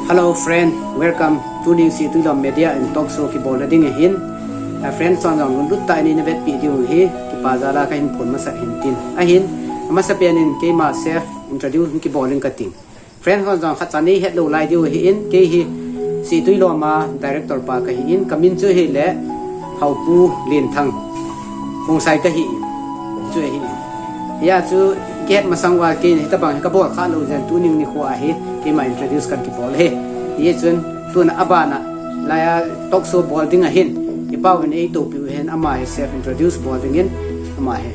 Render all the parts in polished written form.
Hello friend, welcome to Ning Si Tuilom Media and Talk Show ki bola ding hin. Friend song ang lut ta ni na vet video hi ki pa zala ka hin phon ma sa hin tin. A hin ma sa pianin ke ma self introduce ki boling ka ting. Friend song khat chani het lo lai diu hi in ke hi Si Tuilom ma director pa ka hi in kamin chu hi le hau pu lin thang. Mong sai ka hi chu hi. Ya chu get masangwa ke ni ta bang ka bol kha lo jan tu ning ni khwa hi ke ma introduce kan ki bol he ye chun tun abana la ya talk show bol ding a hin ki pau ni to pi hen ama he self introduce bol ding in ama he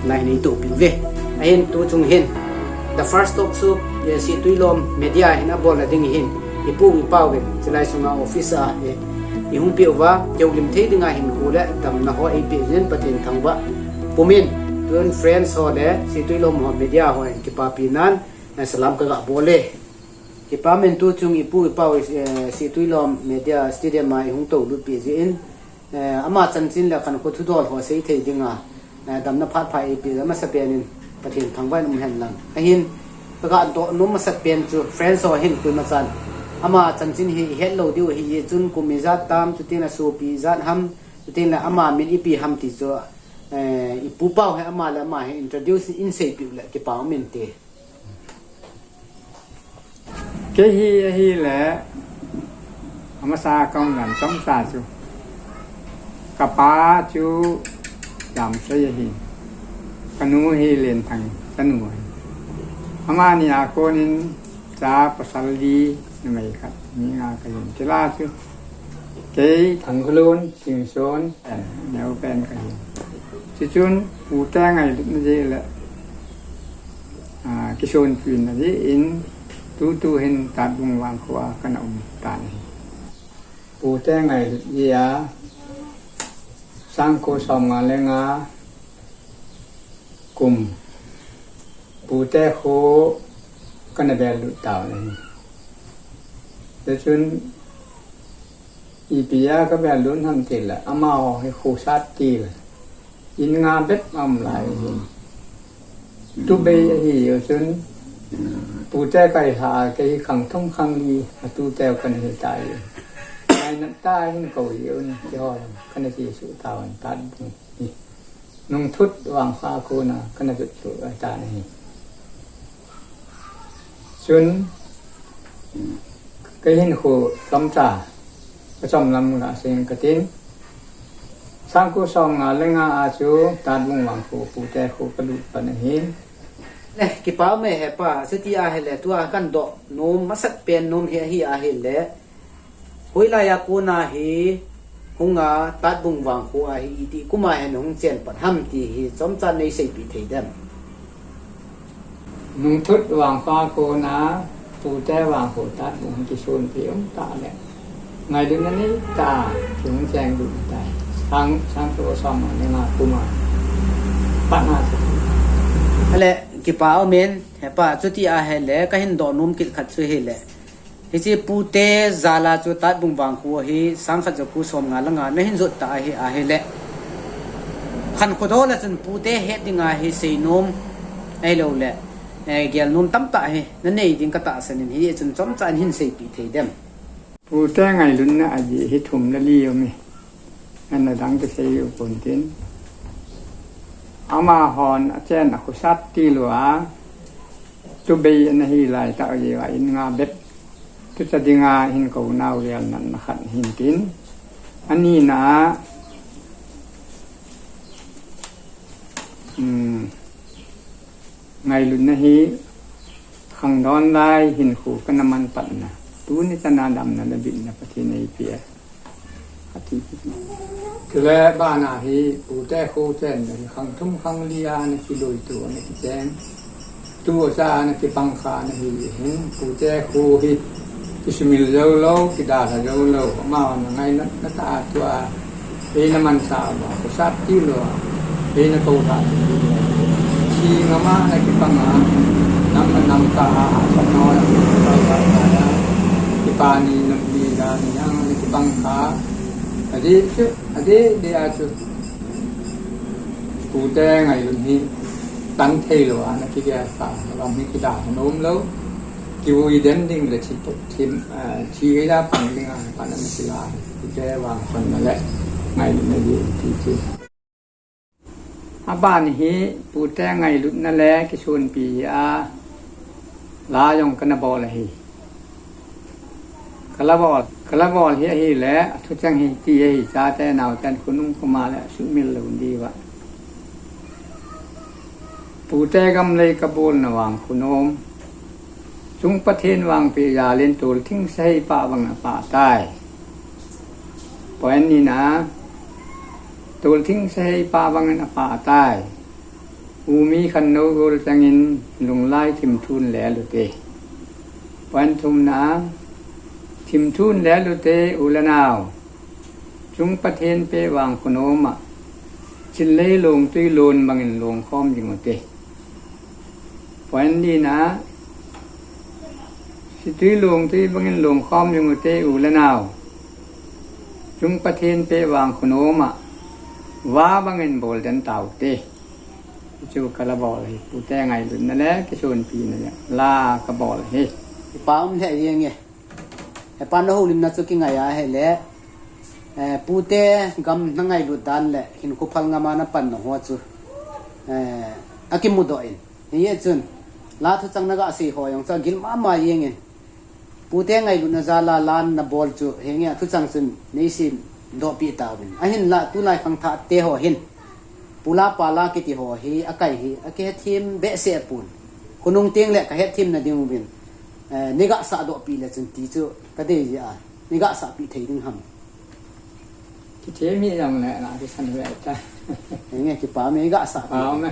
lai ni to pi ve a hin tu chung hin the first talk show ye Si Tuilom Media hin a bol ding hin ipu wi pau ge chlai sunga office a he i hung pi wa jeu lim thei dinga hin ku le dam na ho ai pi jen patin thangwa pumin tuan friends ho le Si Tuilom Media ho ki pa pinan na salam ka bole ki pa men tu chung ipu pa Si Tuilom Media stadium mai hung to lu pi in ama chan chin la kan ko thu dol ho sei thei dinga dam na phat phai pi ma sa penin pathin thangwai num hen lang a hin ka do num ma sa pen chu friends ho hin ku ma chan ama chan chin hi hello diu hi ye chun ku mi za tam chu tin la so pi zat ham chu tin la ama min ipi ham ti chu ipu pau he ama la ma he introduce in sei pi la ki pa min te cái hi là mà xa công làm sống xa chú cà phá chú làm cái gì cái nụ hi liền thằng cái nụ mà nhà cô nên cha pasal đi này khác những cái gì cái là chú cái thằng luôn xin xuống nếu bên cái gì chú chun phụ ta ngày lúc gì là cái xôn chuyện là gì in tu hin taat bung wang khwa kana tan pu te ngai ya sang ko som nga lenga kum pu te kho kana bel lu taw ni de chun ipia ka bel lun ham til la ama ho he khu sat ti la in nga bet am lai tu be hi yo chun tu te kai ha cái khang thông khang đi tu te kan he tai ai nat tai hin ko yo ni jo kan ti su tawan tan nung thut wang pha ko na kan ti su ta ni chun cái hin ko sam cha chom lam ga sen ka tin sang ko song nga lenga a chu tan bung wang ko pu te ko ka lu pan hin le ki pa me he pa se ti a he le tu a kan do nom masat pen nom he hi a he le hoila ya ko na hi hunga tat bung wang ko a hi ti kuma he nong chen pat ham ti hi chom chan nei sei pi thei dam nung thut wang pha ko na tu te wang ko tat bung ki sun pi ông ta le ngai đứng này ta chúng chang du ta sang to som ne na kuma pa na le ki pa men he pa chu ti a he le ka hin do nom ki khat chu he le hi chi pu te zala chu tat bung wang ko hi sang khat ju ku som nga langa na hin zot ta hi a he le khan ko do la chen pu te he dinga hi sei nom ai lo le gel nom tam ta he na nei ding ka ta sanin hi chun chom chan hin sei pi thei dem pu te ngai lun na a ji hi thum na li yo mi an na dang te sei yo pon tin ama hon a chen a khusat ti lua tu be an hi lai ta ye wa in nga bet tu cha dinga hin ko naw rial nan na khat hin tin ani na ngai lun na hi khang don lai hin khu kan man pat na tu ni cha na dam na la bin na pati nei pia ati le ba na hi pu te khu chen ni khang thum khang lia ni ki loi tu ni ki chen tu sa na ki pang kha na hi hin pu te khu hi ki smil zo lo ki da zo lo ma na ngai na ta tua e na man sa ba ko sa ti lo e na ko ta si nga ma na ki pang nam ka sa no ya ki pa ni na bi da ni yang ni ki pang kha ade de a chu pu te ngai lu ni tan thei lo na ki ya sa lo mi ki da nom lo kiu iden ding le chi tim chi da pang ding a pan na sila ku je wang son na le ngai na yi ti chi a ban hi pu te ngai lut na le ki chun pi a la yong kan bo le hi kala bol hi le thu chang hi ti hi cha te naw tan kunung kuma le su mil lu di wa pu te gam le ka bol na wang kunom chúng phát thiên vang pi ya lên tù thinh say pa bằng pa tai poen ni na tù thinh say pa bằng pa tai u mi khan no gol changin lung lai thim thun le lu te poen thum na thim thun le lu te u la naw chúng phát thiên pe vang kuno ma chin lei lung tui lun bằng lung khom jing te poen ni na tuy luồng tuy bằng luồng khom như người tê u lần nào chúng phát thiên tê vàng khôn ôm mà vá bằng bồn đến tàu tê chú cả là bò này phụ tê ngày luôn nè cái xuân pin này la cả bò này palm thế gì nghe pan đâu lim na chú kinh ngày hay lẽ phụ tê gam năng ngày luôn đan lẽ hin cô phăng ngama na pan nó hoa chú akim mudoin như chun la thu chang naga si ho yong cha gil ma yeng pu te ngai lu na za la lan na bol chu henge thu chang sun nei sim do pi ta win a hin la tu lai khang tha te ho hin pula pala ki ti ho hi akai hi ake thim be se pun kunung teng le ka he thim na ding win niga sa do pi le chun ti chu ka de ya niga sa pi thei ding ham ki thế mi rằng lẽ là cái sân vậy ta henge ki pa me ga sa không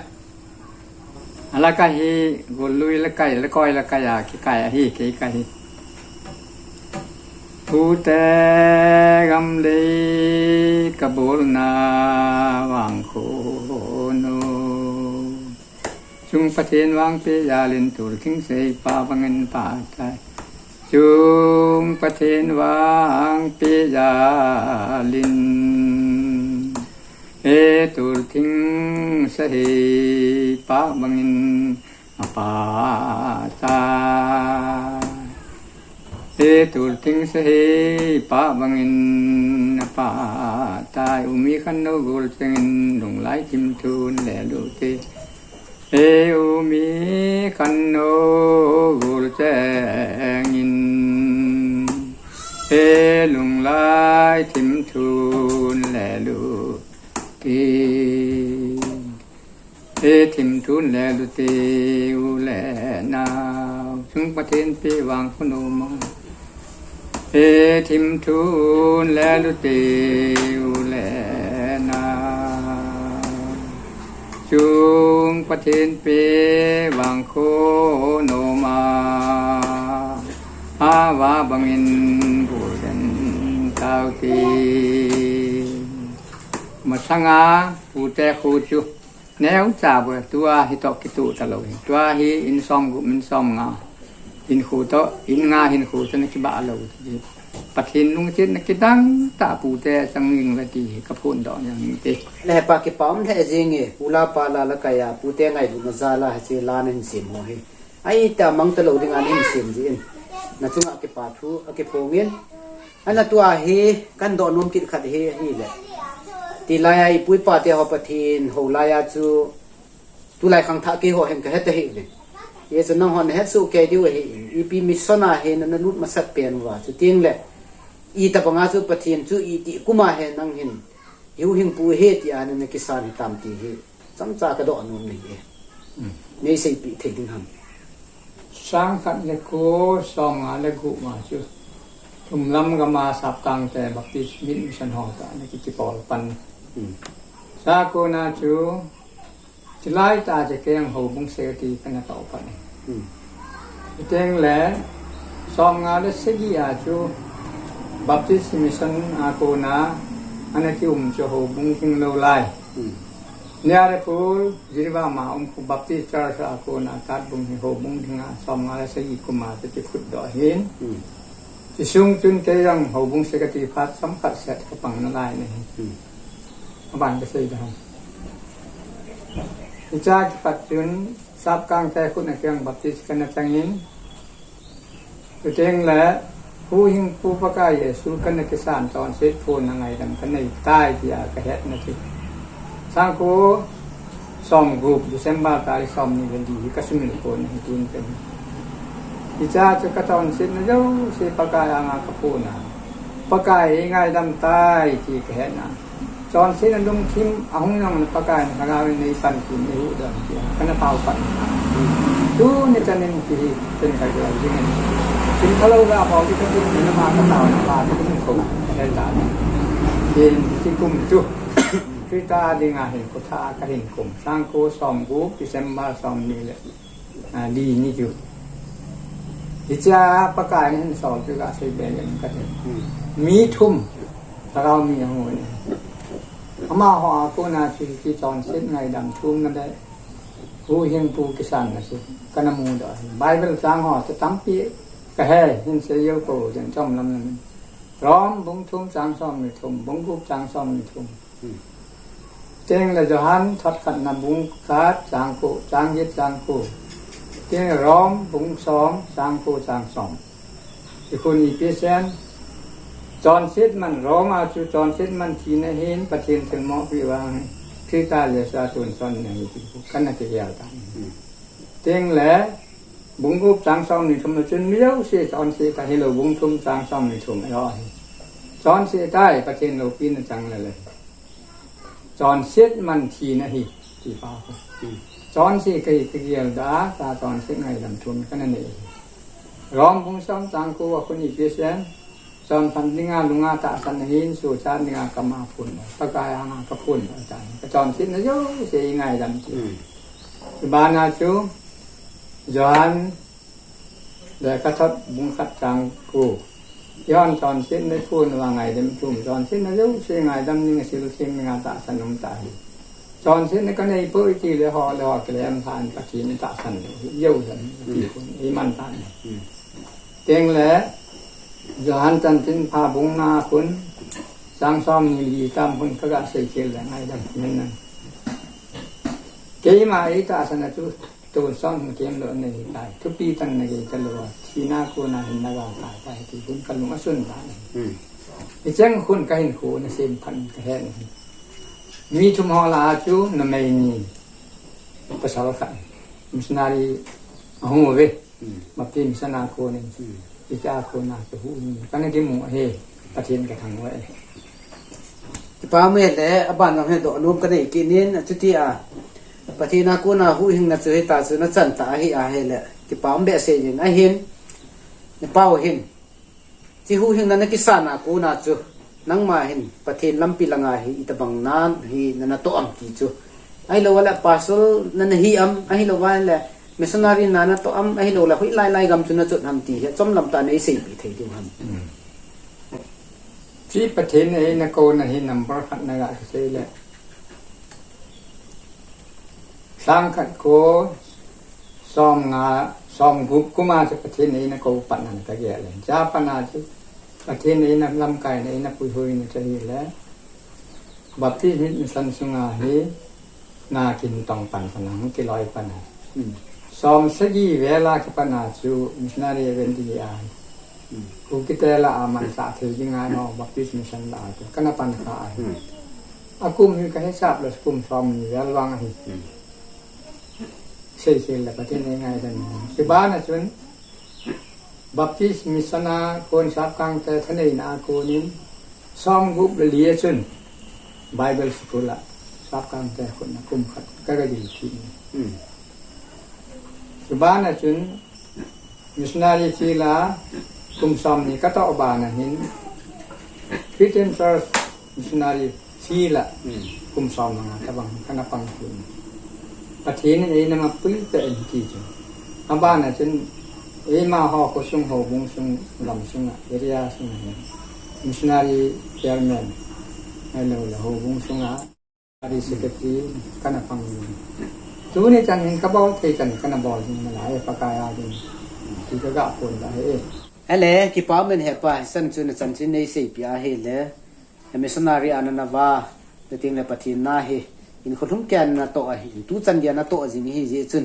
ala ka hi gol lui la kai la koi la kaya ki kai hi ki kai pu te gam le ka bol na wang kho no chung pa thiên wang pe ya lin tu king sei pa bangen pa tai chung pa thiên wang pe ya lin e tu king sei pa bangen pa ta e tu king sei pa bangen pa ta umi khan no gol chengin dong lai kim thun le lu te e umi khan no gol chengin e lung lai kim thun le lu e thim thun le lu te u le nào chúng pa thiên pe wang khôn ma e thim thun le lu te u le nào chúng pa thiên pe wang khôn ma a va bangin bu den tao ti mà sang á phụ te khu chu nếu chả bữa tua hi to kitu ta lo tua hi in som gu min som nga in khu to in nga hin khu cho nó ki ba lo ji pathin nung chin ki dang ta phụ te sang ning la ti ka phun do yang te le pa ki pam the jinge pula pala la kaya pu te ngai lu za la che lan hin sim ho hi ai ta mang ta lo ding an hin sim ji na chunga ki pa thu ki phongin ana tua hi kan do nom ki khat hi le ti lai pui pa te ho pathin ho la ya chu tu lai khang tha ki ho hen ka het hi le ye chu nang hon het su ke diu hi i pi mi sona he na nut ma sat pen wa chu ting le i ta panga chu pathin chu i ti kuma he nang hin hiu hing pu he ti an ne kisan tam ti hi cham cha ka do anum ni e nei sei pi the ding ham sang khat le ko som nga le gu ma chu thum lam ga ma sap tang te baptist mission ho ta ne ki pol pan sa ko na chu chilai ta je keng ho bung se ti kana ta pa ne teng le som nga le se gi a chu baptist mission a ko na ana ki chu ho bung king lo lai nya re pul jirwa ma ku baptist church a ko na tat bung ho bung thinga som nga le se gi ku ma te khut do hinที่ซุงจุนเกยังหัวบุ้งเสกติพัดสัมผัสเสร็จกระปังนั่นลายนี่บ้านก็ใส่ได้ที่จากปัจจุบันทราบกลางใจคุณในเครื่องบัพติศกันจังยิน ตัวเองแหละผู้หิงผู้ประกายเยซูกันในกิสานตอนเสร็จโฟนยังไงดังกันในใต้ที่อากาศนะที่สร้างกูซ่อมกรุ๊ปดิเซมบาตาซ่อมนี่เป็นดีก็สมิลโฟนให้ดูเป็นที่จะกระตอนเสร็จนะเจ้าเสประกายอ่างกระพูนะประกายง่ายดำใต้ที่กระเห็นนะจอนเสร็จนั้นลงทิมเอาห้องนอนประกายประกายในปันกินในหูเดิมที่กันเผาปันดูนี่จะเน้นที่เป็นใครจะยังไงถึงเขาเล่าว่าพอที่เขาดูในน้ำมันก็เต่าน้ำปลาที่มันคงได้ตาเย็นที่กุมจุคือตาดีงาเห็นกุศลก็เห็นกลุ่มสร้างโคซ้อมกูพิเศษมาซ้อมนี่แหละดีนี่จุที่จะประกาศให้สอนคือการใช้แบบอย่างก็ได้มีทุ่มถ้าเรามีหัวเนี่ยเขามาห่อกูนาที่จอนเส้นไงดำทุ่มนั่นได้ผู้เฮงผู้กิสันนะสิกันมูดอยใบเป็นสร้างห่อจะตั้งปีก็ให้เห็นเสียเยอะโตอย่างจ้องลำนั้นร้อมบุ้งทุ่มจางซ้อมในทุ่มบุ้งกุบจางซ้อมในทุ่มเจงเลยจะหันทัดขันนบุ้งขาดจางโกจางยึดจางโกเจงร้อมบุ้งซ้อมจางโกจางซ้อมที่คนอีพีเซนจอนเซตมันร้องอาจูจอนเซตมันทีนเห็นประเทศถึงหมอพิวางคือการเลี้ยงสัตว์ตุนซ้อนอย่างนี้กันนักเกี่ยวกันเจงเลยบุ้งกุบจางซ้อมนี่ทำมาจนไม่เล่าเสียจอนเสียแต่ให้เราบุ้งทุ่มจางซ้อมนี่ทุ่มไม่รอดจอนเสียได้ประเทศเราปีนจังเลยจอนเสียมันทีนะฮิที่ฟ้าจอนเสียกี่เกี่ยวดาตาจอนเสียไงลำทุ่มกันนั่นเองร้องบุ้งซ้อมจางกูว่าคนอีกเพียงจอนพันธุ์งานลุงอาตาสันหินสู่ชาติงานกรรมาพุ่นประกายอ่างกระพุ่นอาจารย์จอนเสียนะโย่เสียไงลำทุ่มบ้านอาชูย้อนเดี๋ยวกระทบบุ้งขัดจางกูย้อนจอนเส้นได้พูดว่าไงเดิมทุ่มจอนเส้นนั่นรู้เสียไงดำนี่สิลุเสียงงานตาสันนมตาจอนเส้นนั่นก็ในเพื่อที่เลยห่อเลยห่อแกลมผ่านปะกีนตาสันเยี่ยวสันที่คนอีมันตันเก่งแล้วย้อนจันทินพาบุ้งนาคุณสร้างซ้อมนี่ดีตามคนก็กระเสกเกลือไงดำนั่นเกี่ยมาอีตาสันจุตัวซ้อมเกมโดนในใจทุกปีตั้งในใจจะรู้ที่น่ากูน่าเห็นน่าตายไปที่คุณกันลงมาสุนทานไอ้เจ้าคุณก็เห็นคูในเส้นพันกระแทกมีทุมหอลาจูนไม่มีภาษาละกันมิสนารีหัวเวมาเป็นมิสนาโคนึงที่จะโคนาจะหูนี่กันในที่หมู่เฮประเทศกระทั่งไว้ป้าเมื่อแต่บ้านเราให้ดอกรวมกันในกินนี้จุดที่ประเทศนากูนาหูหิงนัดเจอตาสุนัจันตาให้อาเฮละที่ป้าเบะเสียงไอเห็นในป้าเห็นที่หูหิงนั้นนักกิสานากูนาจูนังมาเห็นประเทศลำปีละงาฮิอิตบังนานฮินันโตอัมกิจูไอเราว่าละปัสลนันฮิอัมไอเราว่าละเมสนารีนันโตอัมไอเราละหุยไล่กำจุนจุดทำตีจอมลำตาในสิ่งปีเทียดิมันที่ประเทศนี้นักโกนฮินัมบรัขัดนักเสียเลยสร้างขัดโคซ้อมงาซ้อมกุบกุมาจากประเทศนี้นักโกปันนันตะเกียเลยจ้าปนาที่ประเทศนี้นักลำไก่นี้นักปุยหุยนี่จะเห็นแล้วบัดที่มิสันสุงาฮีนากินตองปันพนังกิลอยปันซ้อมสกีเวลาที่ปนาจูมิสนารีเวนดีอาคุกิเตละอามันสาธิจิงานอบัดที่มิสันลาตัวกันปันขาอากุมมีการให้ทราบเลยกุมซ้อมมีเวลวังฮีเสียแล้วประเทศนี้ไงดังนั้นสิบ้านนะชนบัพติสมิสนาคนสับกังแต่ทะเลนาโกนินซ้อมกุบเลียชนไบเบิลสกุลละสับกังแต่คนนักกุมขัดก็ดีทีสิบ้านนะชนมิสนาลีชีลากุมซ้อมนี่ก็ต้องอบานะหินคริสเตียนเฟิร์สมิสนาลีชีลากุมซ้อมนะตะบังกันนับปังคืนประเทศนี้นำมาปุ้ยเป็นกี่จังอาบ้านน่ะฉันมาห่อก็ส่งห่อบุ้งส่งลำส่งเอริยาส่งมิชนารีเชียร์แมนให้เราละห่อบุ้งส่งอาริสเกตีกันฟังจูนี่จังเห็นกระบอกเทกันกันบอลนี่มาหลายประกายอาดิที่ก็กะคนได้อะไรที่ป้ามันเห็นไปสันจุนสันจินในสิ่งพิอาเฮเลยมิชนารีอานันวาแต่ทิ้งเลยปฏินาเฮอินคนทุ่มแกนนาโตอินตู้จันเดียนาโตจริงฮิจิจุน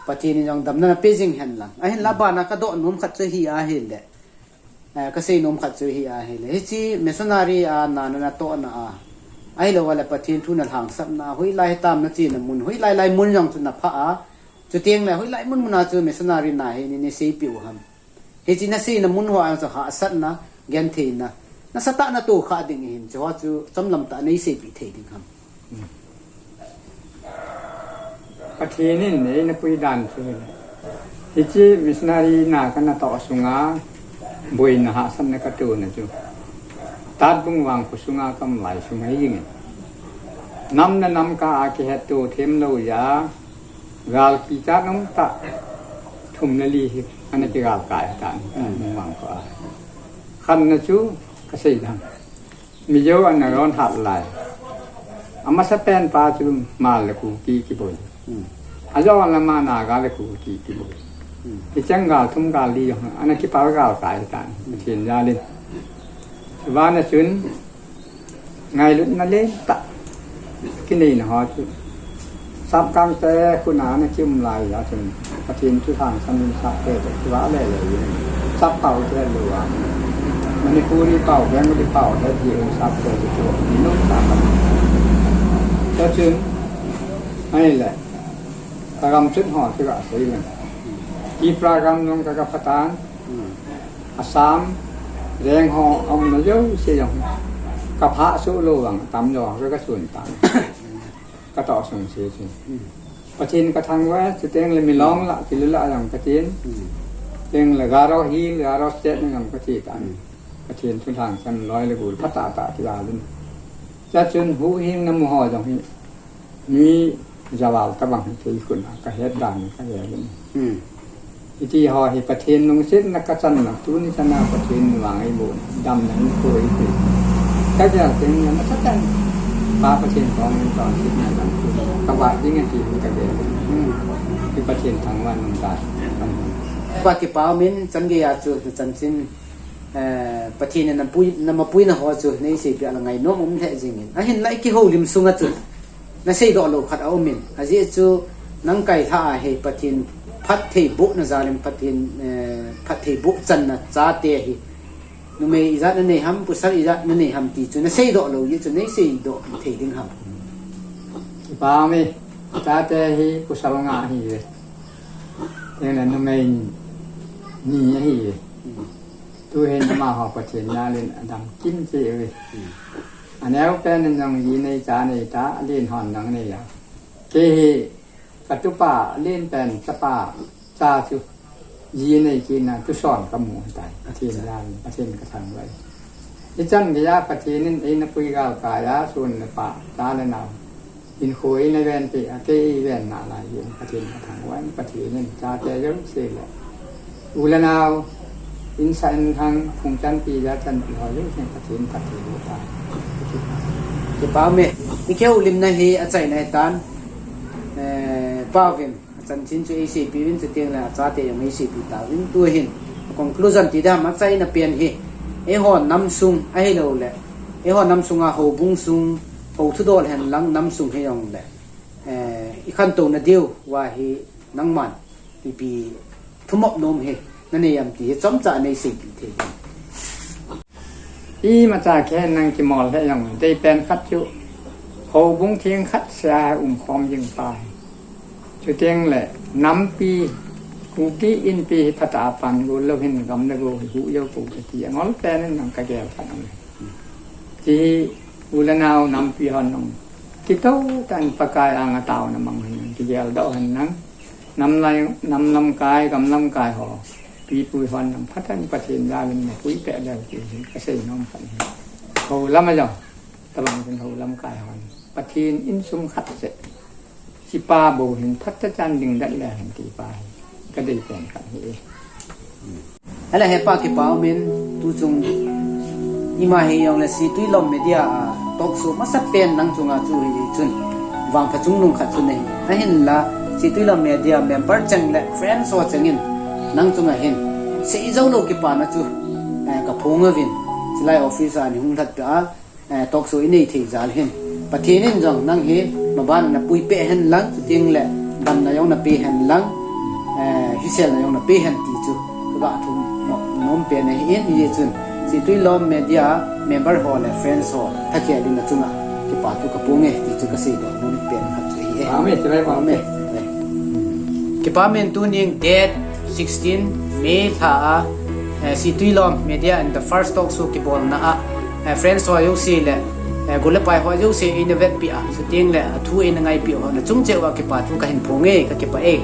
ปะทีนี่ยังดำนั่นเปจิงเห็นหลังไอ้เห็นลาบานะก็โดนนมขัดเจฮีอาเห็นเลยก็เซนมขัดเจฮีอาเห็นเลยเฮ้ยจีเมสนารีอานานาโตนะอาไอ้เราว่าเลยปะทีทุนหางสับนาหุยไล่ตามนะจีนมุนหุยไล่มุนยังจุนพระอาจุเตียงเลยหุยไล่มุนมุนอาจูเมสนารีนาเห็นนี่เสียปิวหัมเฮ้ยจีน่ะเสียนมุนหัวอันจะหาสัตนะเกนเทนะน่ะสตานะตัวขาดิ่งเห็นจะว่าจูจำลำตาในเสียปิเทดิ่งหัมประเทศนี้เนี่ยนักวิจารณ์คือที่จีมิสนารีนากันต่อสุงาบุยนะฮะสันนักตัวนะจูตัดบุงวังกุสุงากำไหลสุงายิงนำกาอาเกหตัวเทมโลยากาลปีจาน้ำตาทุ่มนาลีอันนี้เป็นกาลกายกันบุงวังก็ขันนะจูก็ใช่ดังมีเยอะอันนั้นร้อนหัดไหลอามาสเปนปาจูมาเลกูกี่บุยอาจารย์ละมานากาเลกูกี่บุยที่จังกาทุ่มกาลีอันนั้นที่ปากาลกายกันเทียนยาลินว่านะจุนไงลุนั่นเลยตะกินนี่นะฮะจุนซับกางแต่คุณอาเนี่ยจิ้มลายยาจุนกระเทียมชุดทางสันนิษฐานเกิดจากว่าอะไรเลยซับเป่าแค่หรือว่ามันในคูนี่เป่าแบงไม่ได้เป่าแต่ที่องซับเกิดจากตัวนี่นุ่มตาครับก็จุนให้แหละตะกำชุดห่อที่ว่าสวยเลยกีปรากำนงกับพัตานอาสามแรงหอเอามาเยอะเสียอย่างกระเพาะสู้โลวังตำหยอกแล้วก็ส่วนต่างก็ต่อส่งเสียจริงประเทศกระทั่งว่าจะเตียงเลยมีร้องละกินละอย่างประเทศเตียงเลยการเราฮีการเราเจ็ดในอย่างประเทศกันประเทศทุนทางกันร้อยเลยบุญพัตตาตาที่ลาลุนจะจนหูหิ้งน้ำหอจังนี้มีจะว่าตะบังที่คุณกระเฮ็ดดังกระเฮ็ดลุนที่หอเหตุประเทศลงเส้นนักจันทร์ตุนิชนาประเทศวางไอ้บุญดำนั้นคุยคือก็จะเป็นอย่างนั้นกันป้าประเทศตอนที่ไหนกันคือกระบะยิ่งที่มันกระเด็นที่ประเทศทางวันมันตายปากิปามินจันเกียจูจันซินประเทศนั้นปุยนำมาปุยนะหัวจูในสิบอย่างไงโน้มมันแท้จริงอ่ะเห็นไล่กี่หูริมสุงจูนั่นสิดอกโลขัดเอามินอาจีจูนังไก่ท่าเหตุประเทศพัดเทบุนะจาริมพัดเทบุจันนะจ้าเตหินุเมอิจัดนั่นเองฮัมปุษย์อิจัดนั่นเองฮัมตีจุนเสยดอกโลยิ่งจุนเสยดอกเทดิ่งฮัมป้ามีจ้าเตหิปุษย์งาหิเลยอย่างนั้นนุเมนี่หิตัวเห็นมาหอบประเทศยาเล่นดำกินเจเลยอันนี้ก็เป็นอย่างยีในจ้าในจ้าเล่นหอนดังนี่อย่างเกหิกัตุป่าเล่นเป็นสปาซาชุยีในกินนะทุสอนกำมูตายประเทศยานประเทศกระทังไว้ที่จันทร์ยาประเทศนั้นเองนับปุยกาวกายาส่วนในป่าตาและนาวอินคุยในแวนติอาเกแวนนาลายยืนประเทศกระทังไว้ประเทศนั้นจาเจริญเสียอุลนาวอินสันทางพงจันปียาจันปีหอยเรื่องประเทศตายที่ป้าเมนี่แค่อุลิมนะเฮอาศัยในตานป้าวินจันทินจูเอซีพีวินจะเตียงแล้วจ้าเตียงเอซีพีตาวินตัวเห็น conclusion ที่ได้มาใจน่ะเปลี่ยนเฮหอนน้ำซุงไอ้เราแหละหอนน้ำซุงอ่ะหูบุ้งซุงหูทุดอลเห็นหลังน้ำซุงให้ยองแหละอีขั้นตอนน่ะเดียวว่าเฮนังมันที่ปีทุ่มนมเฮนั่นเองที่จอมจ่าในสิ่งที่อีมาจากแค่นั่งกิมอลให้ยังได้เป็นคัดจุหูบุ้งเทียงคัดเสียคอมยิงตายจุดเตียงแหละน้ำปีกูกี้อินปีพัตาปันกูเลิกเห็นกำลังกูหูเยอะกูกะทิงอลแปลนั่นนังกะแก้วพันอะไรที่อุลนาวน้ำปีหันนงที่โตกันปากายอ่างตาวน้ำมังเห็นที่แก้วดอกเห็นนังน้ำลายน้ำลำกายกำลำกายห่อปีปุยหันน้ำพัฒน์ประเทศยาเป็นปุยแปะได้จีกระเซ็นน้องพันเขาล้ำมาจ่อตะบังเป็นเขาล้ำกายหันประเทศอินซุมขัดเสร็จที่ป่าโบเห็นพัฒจันดึงดัดแหลงตีป่าก็ได้แข่งขันเองอะไรให้ป้าที่ป้าเมนตูจงอีมาเฮียงเลยสิตุยลมเมียตกสูมาสับเป็นนังจงอาจูเฮจุนวางพจุงนุ่งขัดจุนเองนั่นเห็นละสิตุยลมเมียเมมเบอร์จังและเฟรนด์สวัสดิ์จังนังจงอาเห็นเสียเจ้าโลกิปานะจูกับพงวินสไลออฟฟิศอันหุ่นทัดจ้าตกสูอินนี่ที่จาลเห็นประเทศนี้จังนังเฮมาบ้านนะปุยเปะเห็นหลังจริงแหละดำนายองนะปีเห็นหลัง ฮิเซลนะยองนะเปหันตีจูก็ทุมน้อมเป็นให้เอ็นนี่จุนสิตุยลอมเมเดียเมมเบอร์ฮอลและเฟรนด์ฮอลถ้าแค่ดินนะจุงอ่ะที่ป่าตุกปุงเอที่จุกสิดน้อมเป็นครับจุย อาเมจะได้ว่าเม que pa men tu ning date 16 May tha si tuilom media and the first talk so ki bol na friends ho yu si le gole pai ho yu si innovate pi a so ting le thu in ngai pi ho na chung che wa ki pa tu ka hin phonge ka ki pa e